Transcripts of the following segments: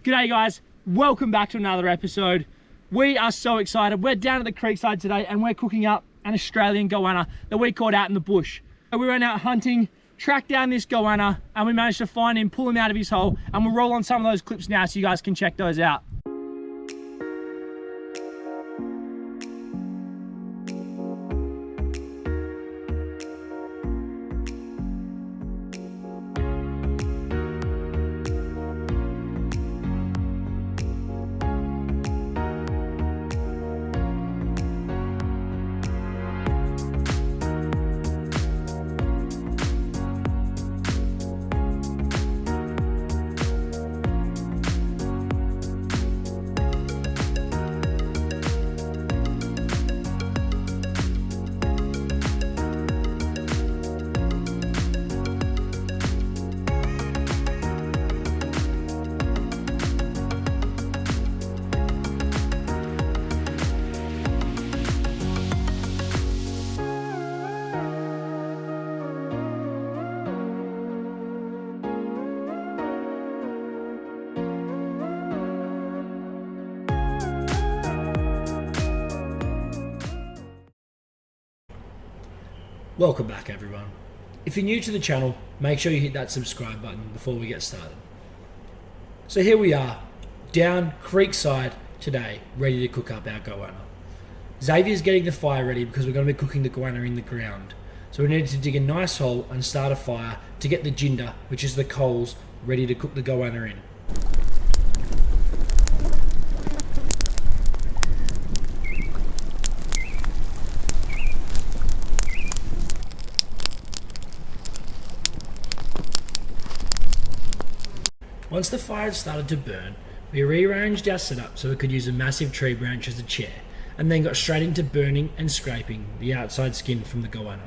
G'day guys, welcome back to another episode. We are so excited. We're down at the creekside today and we're cooking up an Australian goanna that we caught out in the bush. We went out hunting, tracked down this goanna, and we managed to find him, pull him out of his hole, and we'll roll on some of those clips now so you guys can check those out. Welcome back everyone. If you're new to the channel, make sure you hit that subscribe button before we get started. So here we are, down creekside today, ready to cook up our goanna. Xavier's getting the fire ready because we're going to be cooking the goanna in the ground. So we needed to dig a nice hole and start a fire to get the jinder, which is the coals, ready to cook the goanna in. Once the fire had started to burn, we rearranged our setup so we could use a massive tree branch as a chair, and then got straight into burning and scraping the outside skin from the goanna.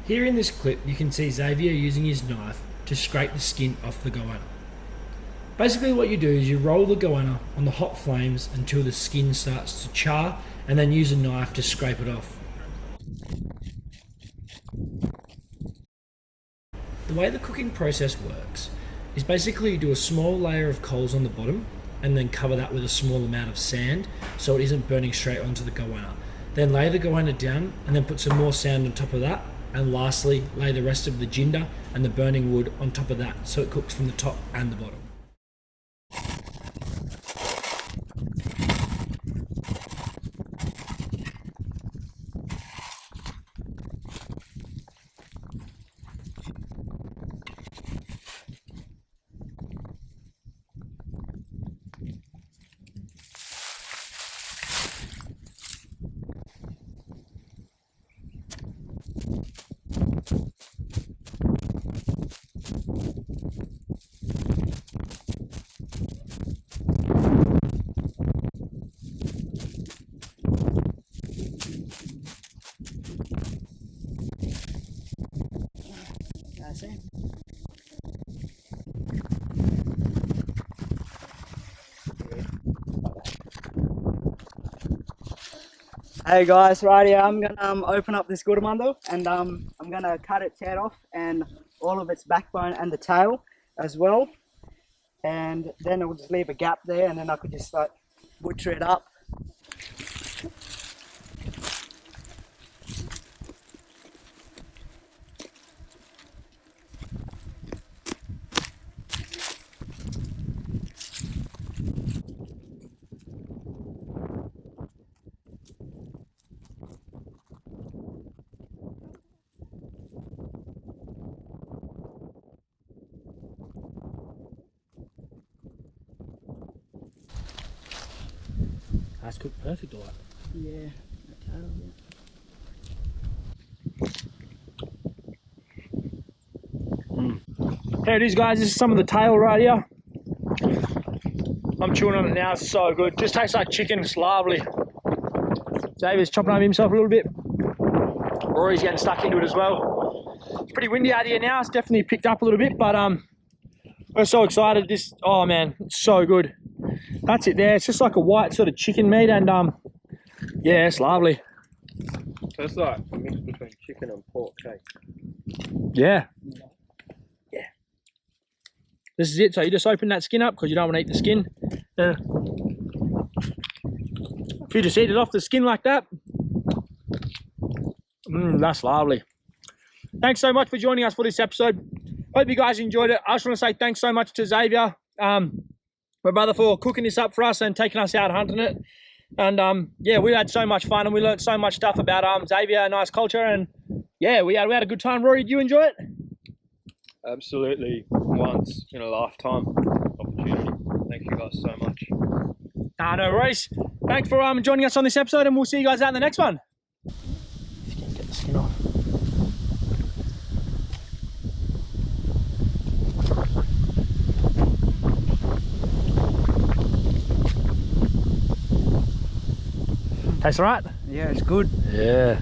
Here in this clip you can see Xaviar using his knife to scrape the skin off the goanna. Basically what you do is you roll the goanna on the hot flames until the skin starts to char, and then use a knife to scrape it off. The way the cooking process works is basically you do a small layer of coals on the bottom and then cover that with a small amount of sand so it isn't burning straight onto the goanna. Then lay the goanna down and then put some more sand on top of that, and lastly lay the rest of the jinder and the burning wood on top of that so it cooks from the top and the bottom. Hey guys, right here I'm gonna open up this gudamando and I'm gonna cut its head off and all of its backbone and the tail as well, and then it will just leave a gap there, and then I could just like butcher it up. That's cooked perfect, all right. Yeah. Here it is, guys. This is some of the tail right here. I'm chewing on it now. It's so good. Just tastes like chicken. It's lovely. Xavier's chopping up himself a little bit. Rory's getting stuck into it as well. It's pretty windy out here now. It's definitely picked up a little bit, but we're so excited. This, oh man, it's so good. That's it there. It's just like a white sort of chicken meat, and yeah, it's lovely. So it's like a mix between chicken and pork, okay? Yeah. Yeah. This is it. So you just open that skin up because you don't want to eat the skin. If you just eat it off the skin like that, that's lovely. Thanks so much for joining us for this episode. Hope you guys enjoyed it. I just want to say thanks so much to Xaviar, my brother, for cooking this up for us and taking us out hunting it. And yeah, we had so much fun and we learned so much stuff about Xaviar and his culture. And yeah, we had a good time. Rory, did you enjoy it? Absolutely. Once in a lifetime opportunity. Thank you guys so much. No worries. Thanks for joining us on this episode, and we'll see you guys out in the next one. If you can get the skin off. Tastes alright? Yeah, it's good. Yeah.